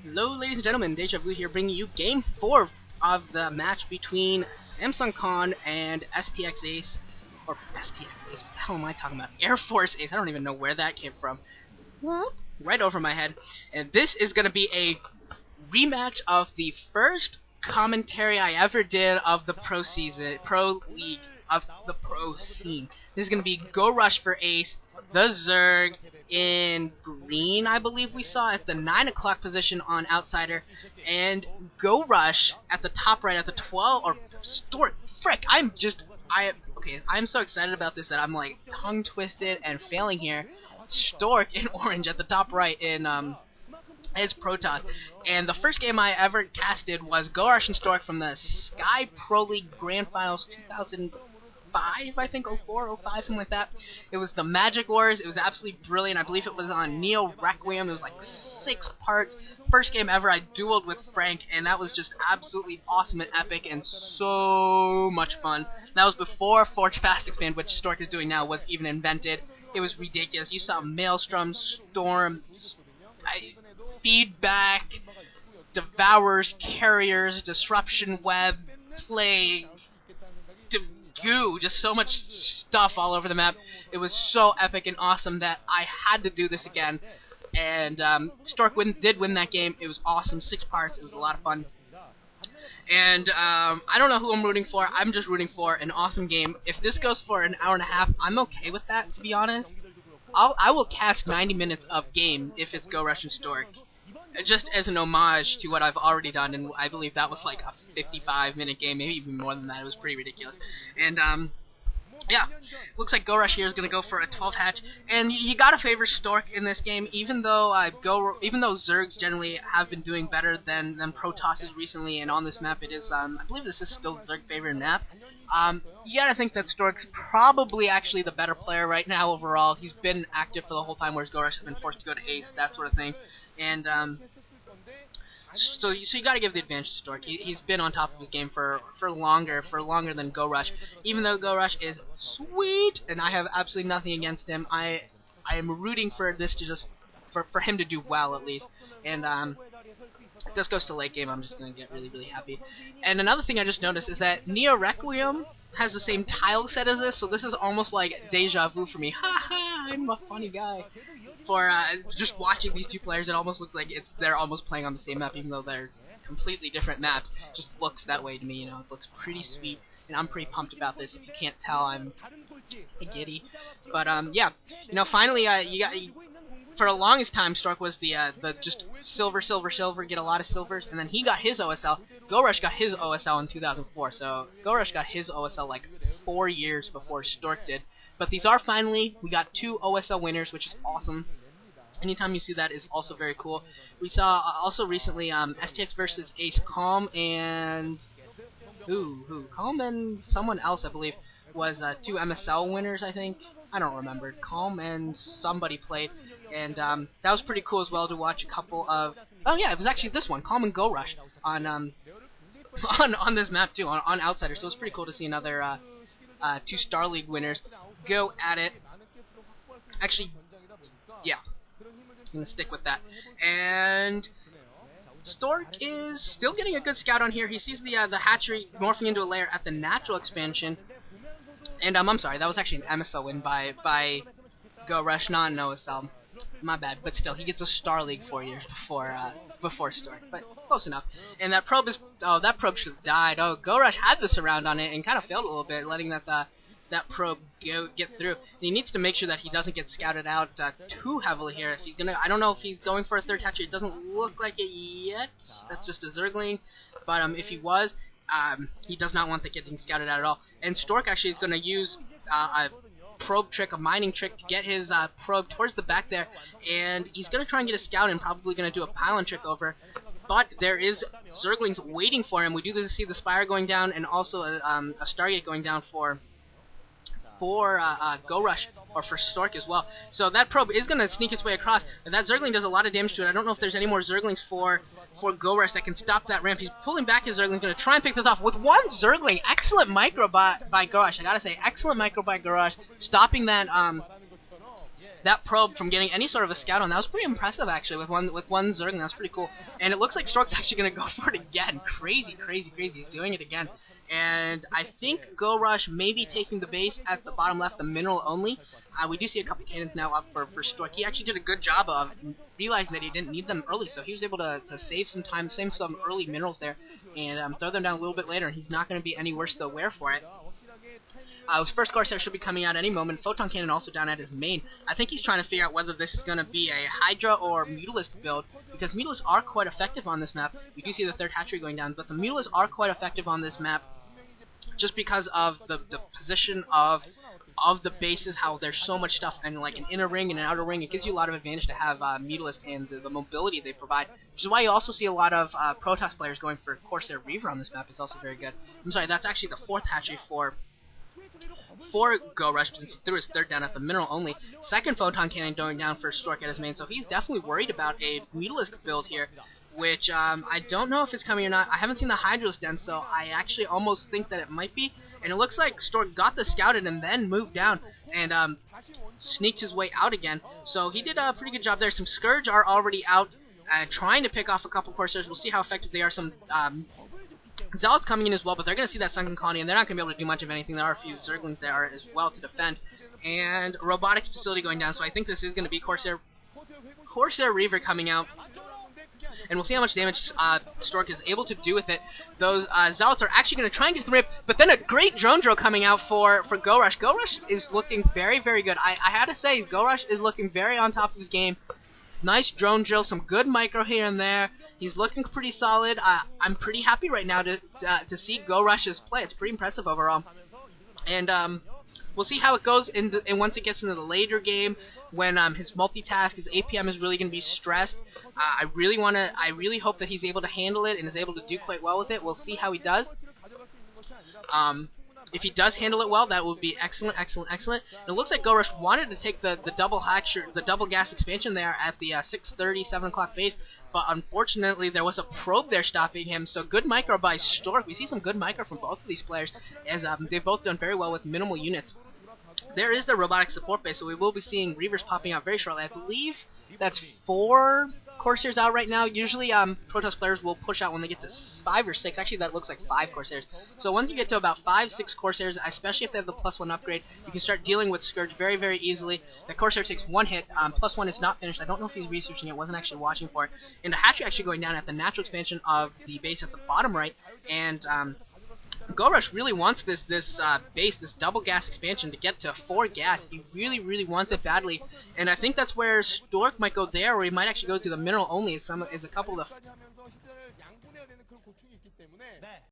Hello, ladies and gentlemen, Deja Vu here, bringing you Game 4 of the match between Samsung Khan and STX Ace, or STX Ace, what the hell am I talking about? Air Force Ace, I don't even know where that came from. Right over my head. And this is going to be a rematch of the first commentary I ever did of the Pro League, of the Pro scene. This is going to be GoRush for Ace, the Zerg, in green, I believe we saw at the 9 o'clock position on Outsider, and GoRush at the top right at the 12, or Stork, frick, I'm so excited about this that I'm like tongue twisted and failing here. Stork in orange at the top right in it's Protoss, and the first game I ever casted was GoRush and Stork from the Sky Pro League Grand Finals 2005, I think, 04, 05, something like that. It was the Magic Wars. It was absolutely brilliant. I believe it was on Neo Requiem. It was like 6 parts. First game ever I dueled with Frank, and that was just absolutely awesome and epic and so much fun. That was before Forge Fast Expand, which Stork is doing now, was even invented. It was ridiculous. You saw Maelstrom, Storm, Feedback, Devourers, Carriers, Disruption Web, Plague, Goo, just so much stuff all over the map. It was so epic and awesome that I had to do this again. And Stork did win that game. It was awesome. 6 parts. It was a lot of fun. And I don't know who I'm rooting for. I'm just rooting for an awesome game. If this goes for an hour and a half, I'm okay with that, to be honest. I will cast 90 minutes of game if it's GoRush and Stork, just as an homage to what I've already done, and I believe that was like a 55-minute game, maybe even more than that. It was pretty ridiculous. And yeah, looks like GoRush here is gonna go for a 12 hatch, and you gotta favor Stork in this game, even though Zergs generally have been doing better than Protosses recently, and on this map it is I believe this is still Zerg favorite map. You gotta think that Stork's probably actually the better player right now overall. He's been active for the whole time, whereas GoRush has been forced to go to Ace, that sort of thing. And so you gotta give the advantage to Stork. He's been on top of his game for longer than GoRush. Even though GoRush is sweet, and I have absolutely nothing against him, I am rooting for this to just for him to do well at least. And if this goes to late game, I'm just gonna get really happy. And another thing I just noticed is that Neo Requiem has the same tile set as this, so this is almost like deja vu for me. Haha, I'm a funny guy. For just watching these two players, it almost looks like they're almost playing on the same map, even though they're completely different maps. It just looks that way to me, you know. It looks pretty sweet, and I'm pretty pumped about this. If you can't tell, I'm giddy. But yeah, you know, finally, for the longest time, Stork was the just silver, get a lot of silvers, and then he got his OSL. GoRush got his OSL in 2004, so GoRush got his OSL like 4 years before Stork did. But these are finally, we got 2 OSL winners, which is awesome. Anytime you see that is also very cool. We saw also recently STX versus Ace, Calm and Calm and someone else, I believe, was 2 MSL winners, I think. I don't remember. Calm and somebody played, and that was pretty cool as well to watch a couple of. Oh yeah, it was actually this one, Calm and GoRush on on this map too, on Outsider. So it was pretty cool to see another 2 Star League winners go at it. Actually, yeah, I'm gonna stick with that. And Stork is still getting a good scout on here. He sees the hatchery morphing into a lair at the natural expansion. And I'm sorry, that was actually an MSL win by GoRush, not an OSL. My bad, but still, he gets a Star League 4 years before Stork, but close enough. And that probe should have died. Oh, GoRush had the surround on it and kind of failed a little bit, letting that probe get through. And he needs to make sure that he doesn't get scouted out too heavily here. If he's gonna, I don't know if he's going for a 3rd hatchery. It doesn't look like it yet. That's just a Zergling, but if he was, he does not want that getting scouted out at all. And Stork actually is going to use a probe trick, a mining trick, to get his probe towards the back there, and he's going to try and get a scout and probably going to do a pylon trick over. But there is Zerglings waiting for him. We do see the Spire going down, and also a Stargate going down for GoRush, or for Stork as well. So that probe is going to sneak its way across, and that Zergling does a lot of damage to it. I don't know if there's any more Zerglings for GoRush that can stop that ramp. He's pulling back his Zergling, going to try and pick this off with 1 Zergling. Excellent micro by GoRush. I gotta say, excellent micro by GoRush, stopping that that probe from getting any sort of a scout on. That was pretty impressive, actually, with one Zerg, and that was pretty cool. And it looks like Stork's actually going to go for it again. Crazy, crazy, crazy. He's doing it again. And I think GoRush may be taking the base at the bottom left, the mineral only. We do see a couple cannons now up for Stork. He actually did a good job of realizing that he didn't need them early, so he was able to save some time, save some early minerals there, and throw them down a little bit later, and he's not going to be any worse the wear for it. His first Corsair should be coming out any moment. Photon Cannon also down at his main. I think he's trying to figure out whether this is going to be a Hydra or Mutalisk build, because Mutalisks are quite effective on this map. We do see the third hatchery going down, but the Mutalisks are quite effective on this map just because of the position of the bases, how there's so much stuff, and like an inner ring and an outer ring, it gives you a lot of advantage to have Mutalisk and the mobility they provide, which is why you also see a lot of Protoss players going for Corsair Reaver on this map. It's also very good. I'm sorry, that's actually the fourth hatchery for GoRush, since he threw his third down at the mineral only. Second Photon Cannon going down for Stork at his main, so he's definitely worried about a Mutalisk build here, which I don't know if it's coming or not. I haven't seen the Hydralisk den, so I actually almost think that it might be. And it looks like Stork got the scouted and then moved down and sneaked his way out again. So he did a pretty good job there. Some Scourge are already out trying to pick off a couple Corsairs. We'll see how effective they are. Some Zealots coming in as well, but they're going to see that Sunken Colony, and they're not going to be able to do much of anything. There are a few Zerglings there as well to defend. And Robotics Facility going down, so I think this is going to be Corsair Reaver coming out. And we'll see how much damage Stork is able to do with it. Those Zealots are actually going to try and get the rip, but then a great drone drill coming out for GoRush. GoRush is looking very, very good. I had to say, GoRush is looking very on top of his game. Nice drone drill, some good micro here and there. He's looking pretty solid. I'm pretty happy right now to see GoRush's play. It's pretty impressive overall. And we'll see how it goes and once it gets into the later game, when his multitask, his APM is really going to be stressed. I really hope that he's able to handle it and is able to do quite well with it. We'll see how he does. If he does handle it well, that would be excellent, excellent, excellent. And it looks like GoRush wanted to take the double gas expansion there at the 6:30, 7 o'clock base, but unfortunately there was a probe there stopping him. So good micro by Stork. We see some good micro from both of these players, as they've both done very well with minimal units. There is the robotic support base, so we will be seeing Reavers popping out very shortly. I believe that's 4 Corsairs out right now. Usually Protoss players will push out when they get to 5 or 6. Actually, that looks like 5 Corsairs. So once you get to about 5, 6 Corsairs, especially if they have the +1 upgrade, you can start dealing with Scourge very, very easily. The Corsair takes 1 hit. +1 is not finished. I don't know if he's researching it. Wasn't actually watching for it. And the hatchery actually going down at the natural expansion of the base at the bottom right. And GoRush really wants this base, this double gas expansion, to get to 4 gas. He really, really wants it badly, and I think that's where Stork might go there, or he might actually go to the mineral only, as a couple of